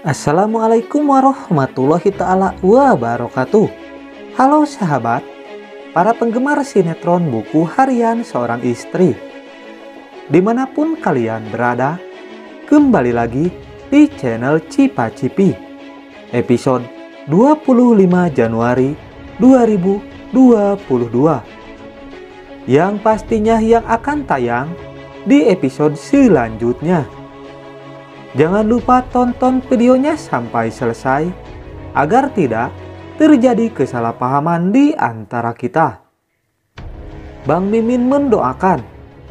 Assalamualaikum warahmatullahi ta'ala wabarakatuh. Halo sahabat, para penggemar sinetron Buku Harian Seorang Istri. Dimanapun kalian berada, kembali lagi di channel Cipa Cipi. Episode 25 Januari 2022. Yang pastinya yang akan tayang di episode selanjutnya. Jangan lupa tonton videonya sampai selesai agar tidak terjadi kesalahpahaman di antara kita. Bang Mimin mendoakan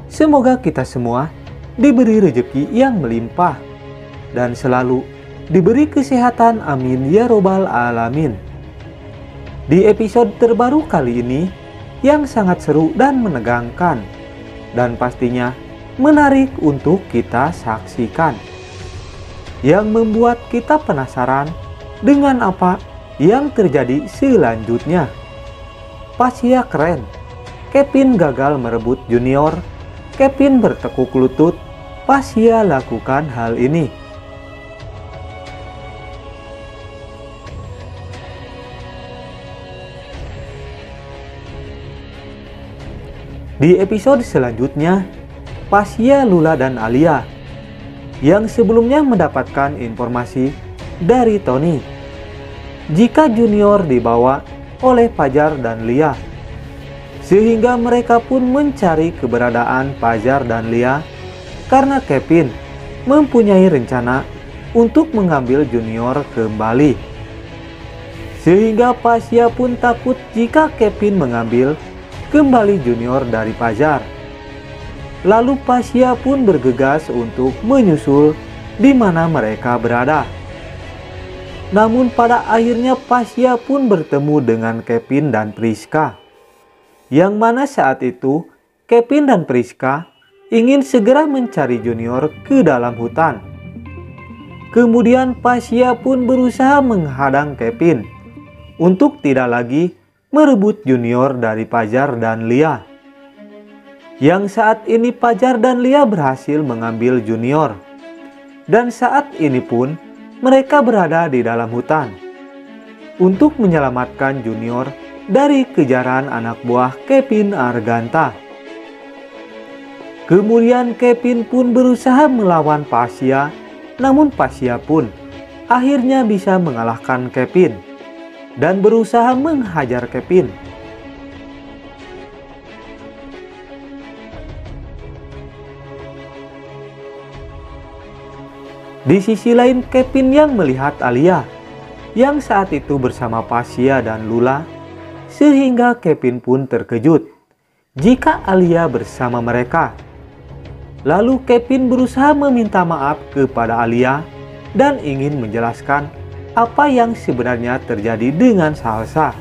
semoga kita semua diberi rezeki yang melimpah dan selalu diberi kesehatan, amin ya robbal alamin. Di episode terbaru kali ini yang sangat seru dan menegangkan dan pastinya menarik untuk kita saksikan, yang membuat kita penasaran dengan apa yang terjadi selanjutnya. Pasya keren, Kevin gagal merebut Junior, Kevin bertekuk lutut, Pasya lakukan hal ini. Di episode selanjutnya, Pasya, Lula, dan Alia yang sebelumnya mendapatkan informasi dari Tony jika Junior dibawa oleh Fajar dan Lia, sehingga mereka pun mencari keberadaan Fajar dan Lia karena Kevin mempunyai rencana untuk mengambil Junior kembali, sehingga Pasya pun takut jika Kevin mengambil kembali Junior dari Fajar. Lalu Pasya pun bergegas untuk menyusul di mana mereka berada. Namun pada akhirnya Pasya pun bertemu dengan Kevin dan Priska, yang mana saat itu Kevin dan Priska ingin segera mencari Junior ke dalam hutan. Kemudian Pasya pun berusaha menghadang Kevin untuk tidak lagi merebut Junior dari Fajar dan Lia. Yang saat ini Fajar dan Lia berhasil mengambil Junior, dan saat ini pun mereka berada di dalam hutan untuk menyelamatkan Junior dari kejaran anak buah Kevin Arganta. Kemudian Kevin pun berusaha melawan Pasya, namun Pasya pun akhirnya bisa mengalahkan Kevin dan berusaha menghajar Kevin. Di sisi lain, Kevin yang melihat Alia yang saat itu bersama Pasya dan Lula, sehingga Kevin pun terkejut jika Alia bersama mereka. Lalu Kevin berusaha meminta maaf kepada Alia dan ingin menjelaskan apa yang sebenarnya terjadi dengan Salsa.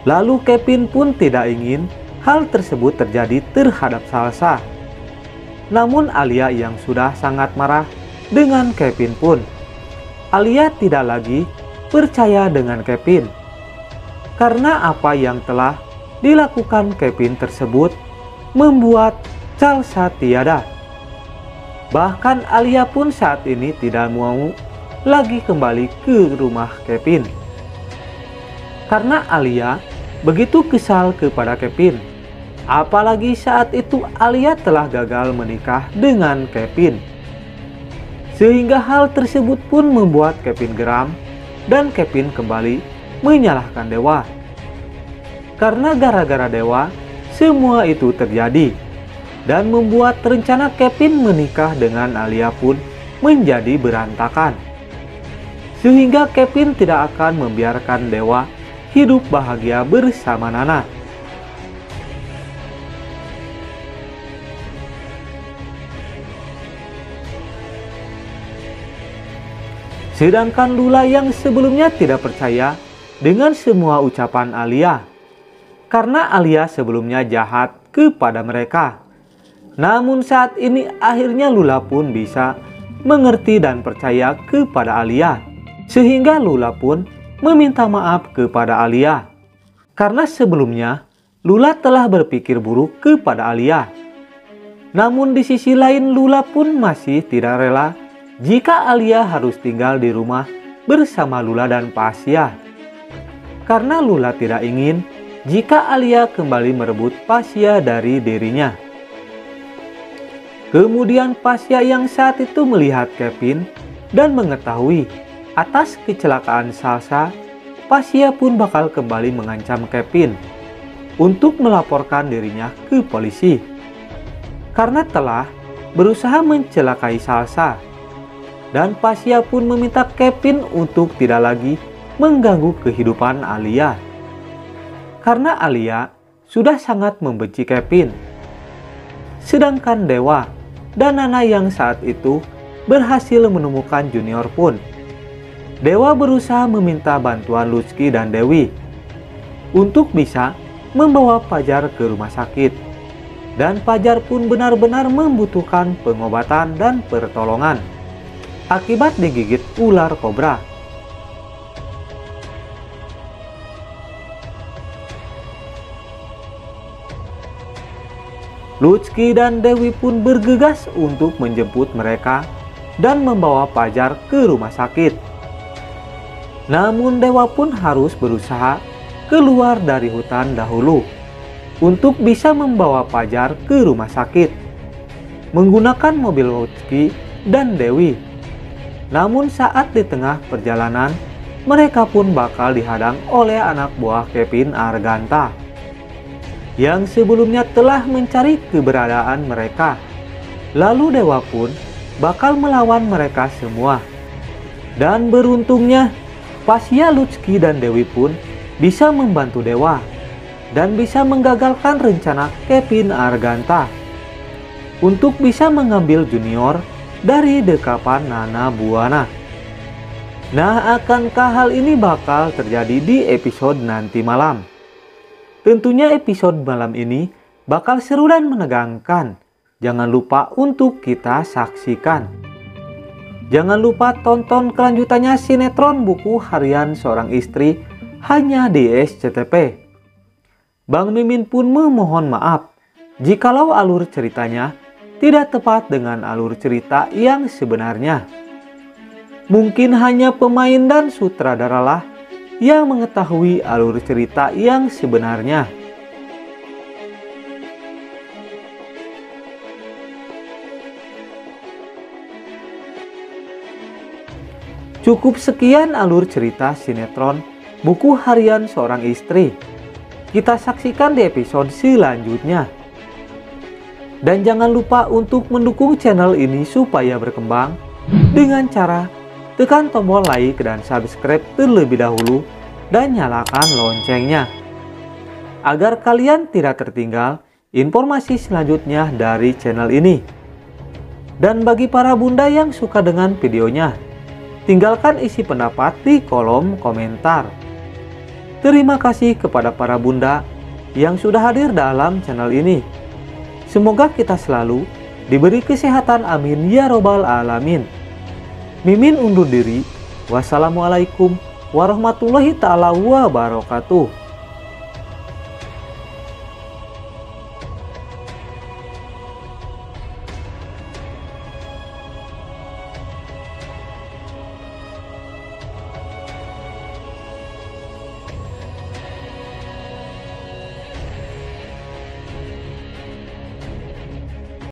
Lalu Kevin pun tidak ingin hal tersebut terjadi terhadap Salsa. Namun Alia yang sudah sangat marah dengan Kevin pun, Alia tidak lagi percaya dengan Kevin karena apa yang telah dilakukan Kevin tersebut membuat Salsa tiada. Bahkan Alia pun saat ini tidak mau lagi kembali ke rumah Kevin karena Alia begitu kesal kepada Kevin, apalagi saat itu Alia telah gagal menikah dengan Kevin. Sehingga hal tersebut pun membuat Kevin geram dan Kevin kembali menyalahkan Dewa. Karena gara-gara Dewa semua itu terjadi dan membuat rencana Kevin menikah dengan Alia pun menjadi berantakan. Sehingga Kevin tidak akan membiarkan Dewa hidup bahagia bersama Nana. Sedangkan Lula yang sebelumnya tidak percaya dengan semua ucapan Alia karena Alia sebelumnya jahat kepada mereka. Namun saat ini akhirnya Lula pun bisa mengerti dan percaya kepada Alia, sehingga Lula pun meminta maaf kepada Alia karena sebelumnya Lula telah berpikir buruk kepada Alia. Namun di sisi lain Lula pun masih tidak rela jika Alia harus tinggal di rumah bersama Lula dan Pasya. Karena Lula tidak ingin jika Alia kembali merebut Pasya dari dirinya. Kemudian Pasya yang saat itu melihat Kevin dan mengetahui atas kecelakaan Salsa, Pasya pun bakal kembali mengancam Kevin untuk melaporkan dirinya ke polisi karena telah berusaha mencelakai Salsa. Dan Pasya pun meminta Kevin untuk tidak lagi mengganggu kehidupan Alia karena Alia sudah sangat membenci Kevin. Sedangkan Dewa dan Nana yang saat itu berhasil menemukan Junior pun. Dewa berusaha meminta bantuan Lutski dan Dewi untuk bisa membawa Fajar ke rumah sakit. Dan Fajar pun benar-benar membutuhkan pengobatan dan pertolongan akibat digigit ular kobra. Lutski dan Dewi pun bergegas untuk menjemput mereka dan membawa Fajar ke rumah sakit. Namun Dewa pun harus berusaha keluar dari hutan dahulu untuk bisa membawa Fajar ke rumah sakit menggunakan mobil Lutski dan Dewi. Namun saat di tengah perjalanan, mereka pun bakal dihadang oleh anak buah Kevin Arganta yang sebelumnya telah mencari keberadaan mereka. Lalu Dewa pun bakal melawan mereka semua. Dan beruntungnya Pasya, Lutski dan Dewi pun bisa membantu Dewa dan bisa menggagalkan rencana Kevin Arganta untuk bisa mengambil Junior dari dekapan Nana Buana. Nah, akankah hal ini bakal terjadi di episode nanti malam? Tentunya episode malam ini bakal seru dan menegangkan. Jangan lupa untuk kita saksikan. Jangan lupa tonton kelanjutannya sinetron Buku Harian Seorang Istri hanya di SCTV. Bang Mimin pun memohon maaf jikalau alur ceritanya tidak tepat dengan alur cerita yang sebenarnya. Mungkin hanya pemain dan sutradara lah yang mengetahui alur cerita yang sebenarnya. Cukup sekian alur cerita sinetron Buku Harian Seorang Istri. Kita saksikan di episode selanjutnya. Dan jangan lupa untuk mendukung channel ini supaya berkembang dengan cara tekan tombol like dan subscribe terlebih dahulu dan nyalakan loncengnya agar kalian tidak tertinggal informasi selanjutnya dari channel ini. Dan bagi para bunda yang suka dengan videonya, tinggalkan isi pendapat di kolom komentar. Terima kasih kepada para bunda yang sudah hadir dalam channel ini. Semoga kita selalu diberi kesehatan, amin ya robbal alamin. Mimin undur diri. Wassalamualaikum warahmatullahi ta'ala wabarakatuh.